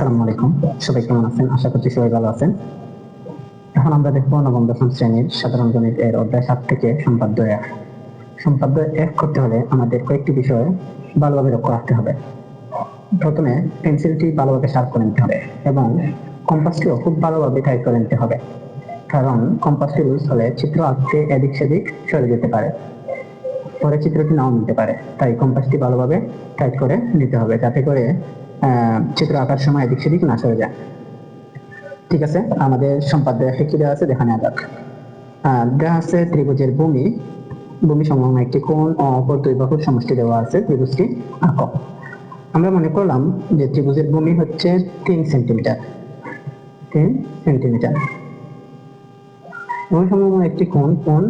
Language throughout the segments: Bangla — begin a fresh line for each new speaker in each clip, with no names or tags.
আসসালামু আলাইকুম, সবাই কেমন আছেন? আশা করছি সবাই ভালো আছেন। এখন আমরা দেখবো নবম দশম শ্রেণীর সাধারণ গণিত এর অধ্যায় 7 থেকে সম্পাদ্য 1। সম্পাদ্য 1 করতে হলে আমাদের কয়েকটি বিষয় ভালোভাবে লক্ষ্য রাখতে হবে। প্রথমে পেন্সিলটি ভালোভাবে শার্প করে নিতে হবে এবং কম্পাসটিও খুব ভালোভাবে টাইট করে নিতে হবে, কারণ কম্পাসটি লুজ হলে চিত্র আঁকতে এদিক সেদিক সরে যেতে পারে, পরে চিত্রটি নাও নিতে পারে। তাই কম্পাসটি ভালোভাবে টাইট করে নিতে হবে, যাতে করে চিত্র আঁকার সময় এদিক সেদিক না সরে যায়। ঠিক আছে, আমাদের সম্পাদ্য কি দেওয়া আছে দেখা নেওয়া যাক। দেওয়া আছে ত্রিভুজের ভূমি সংলগ্ন একটি কোণ ও অপর দুই বাহুর সমষ্টি দেওয়া আছে, ত্রিভুজটি আঁকো। আমরা মনে করলাম যে ত্রিভুজের ভূমি হচ্ছে 3 সেন্টিমিটার। ভূমি সংলগ্ন একটি কোণ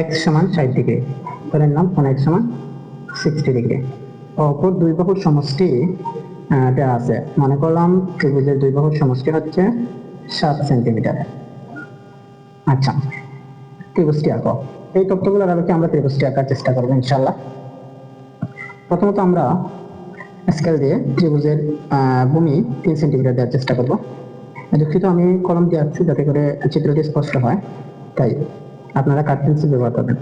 x সমান 60 ডিগ্রি, ধরে নিলাম কোণ x সমান 60 ডিগ্রি। অপর দুই বাহুর সমষ্টি দেওয়া আছে, মনে করলাম ত্রিভুজের দুই বাহুর সমষ্টি হচ্ছে 7 সেন্টিমিটার। আচ্ছা, ত্রিভুজটি আঁকো। এই তথ্যগুলোর আলোকে আমরা ত্রিভুজটি আঁকার চেষ্টা করবো ইনশাআল্লাহ। প্রথমত আমরা স্কেল দিয়ে ত্রিভুজের ভূমি 3 সেন্টিমিটার দেওয়ার চেষ্টা করব। দুঃখিত, আমি কলম দিয়ে আঁকছি যাতে করে চিত্রটি স্পষ্ট হয়, তাই আপনারা কাঠ পেন্সিল ব্যবহার করবেন।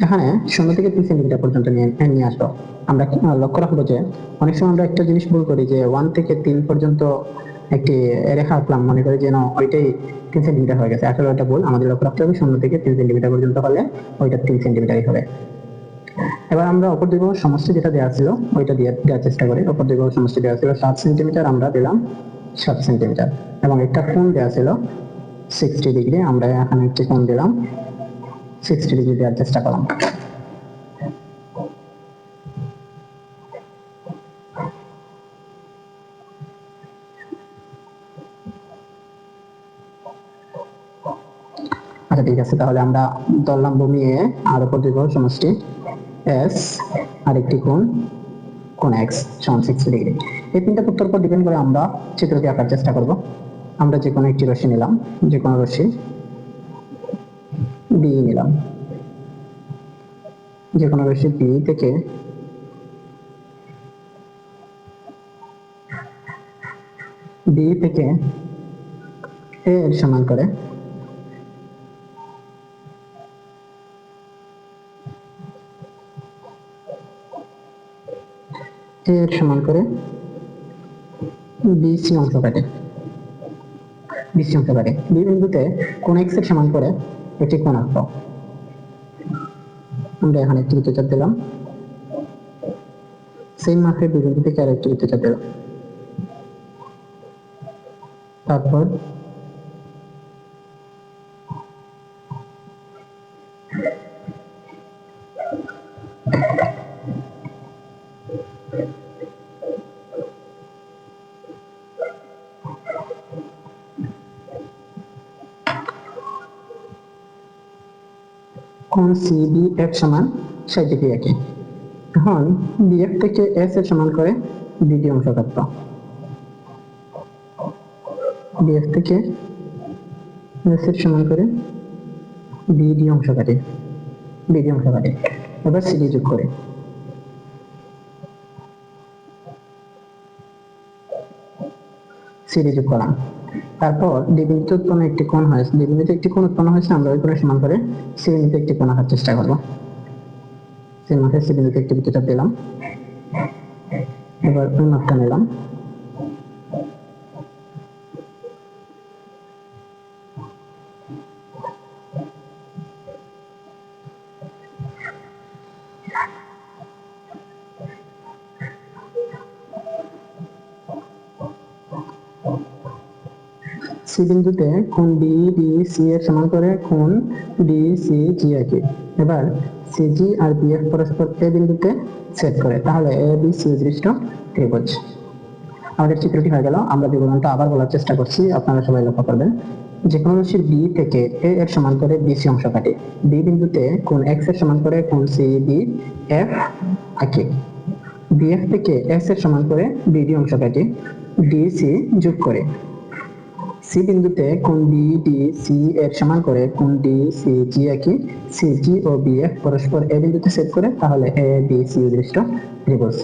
এখানে 0 থেকে 3 সেন্টিমিটার পর্যন্ত নিয়ে আসবো। আমরা লক্ষ্য রাখবো যে অনেক সময় আমরা একটা জিনিস ভুল করি, যে 1 থেকে 3 পর্যন্ত একটি রেখা আঁকলাম, মনে করি যেন ওইটাই 3 সেন্টিমিটার হয়ে গেছে। আসলে ওটা ভুল। আমাদের লক্ষ্য রাখতে হবে 0 থেকে 3 সেন্টিমিটার পর্যন্ত হলে ওইটা 3 সেন্টিমিটারই হবে। এবার আমরা অপর দুই বাহুর সমষ্টি যেটা দেওয়া ছিল ওইটা দেওয়ার চেষ্টা করি। অপর দুই বাহুর সমষ্টি দেওয়া ছিল 7 সেন্টিমিটার, আমরা দিলাম 7 সেন্টিমিটার। এবং একটা কোণ দেওয়া ছিল 60 ডিগ্রি, আমরা এখানে একটি কোণ দিলাম 60 ডিগ্রি দেওয়ার চেষ্টা করলাম। আচ্ছা ঠিক আছে, তাহলে আমরা ধরলাম ভূমি এ আর উপর দুই বাহুর সমষ্টি s আর একটি কোণ x সমান 60 ডিগ্রি। এই তিনটা তথ্যের উপর ডিপেন্ড করে আমরা চিত্রটি আঁকার চেষ্টা করব। আমরা যে কোনো একটি রশ্মি নিলাম, যে কোনো রশ্মি b নিলাম, যে কোনো রশ্মি b থেকে a এর সমান করে BC অংশ কাটে। B বিন্দুতে কোণ x এর সমান করে একটি কোণ আঁকবো। আমরা এখানে একটি বৃত্তচাপ দিলাম, সেম মাপে B বিন্দু থেকে আরেকটি বৃত্তচাপ দিলাম। তারপর কোণ CBF সমান 60 ডিগ্রি আঁকি। এখন BF থেকে S এর সমান করে BD অংশ কাটবো। BF থেকে S এর সমান করে BD অংশ কাটি। এবার CD যোগ করে করলাম। তারপর D বিন্দুতে উৎপন্ন একটি কোণ হয়েছে, আমরা ওই কোণের সমান করে C বিন্দুতে একটি কোণ আঁকার চেষ্টা করবো। সেই মাপে C বিন্দুতে একটি বৃত্তচাপ দিলাম, এবার ওই মাপটা নিলাম। C বিন্দুতে কোণ BDC এর সমান করে কোণ BCG আঁকি। এবার CG আর BF পরস্পর A বিন্দুতে ছেদ করে, তাহলে ABC দৃষ্ট ত্রিভুজ। আমাদের চিত্রটি হয়ে গেল। আমরা বিবরণটা আবার বলার চেষ্টা করছি, আপনারা সবাই লক্ষ্য করবেন। যে কোনো রাশির B থেকে A এর সমান করে BC অংশ কাটি। B বিন্দুতে কোণ X এর সমান করে কোণ CBF আঁকি। BF থেকে S এর সমান করে BD অংশ কাটি, DC যোগ করে। C বিন্দুতে কোণ BDC এর সমান করে কোণ DCG আঁকি। CG ও BF পরস্পর A বিন্দুতে ছেদ করে, তাহলে ABC দৃষ্ট ত্রিভুজ।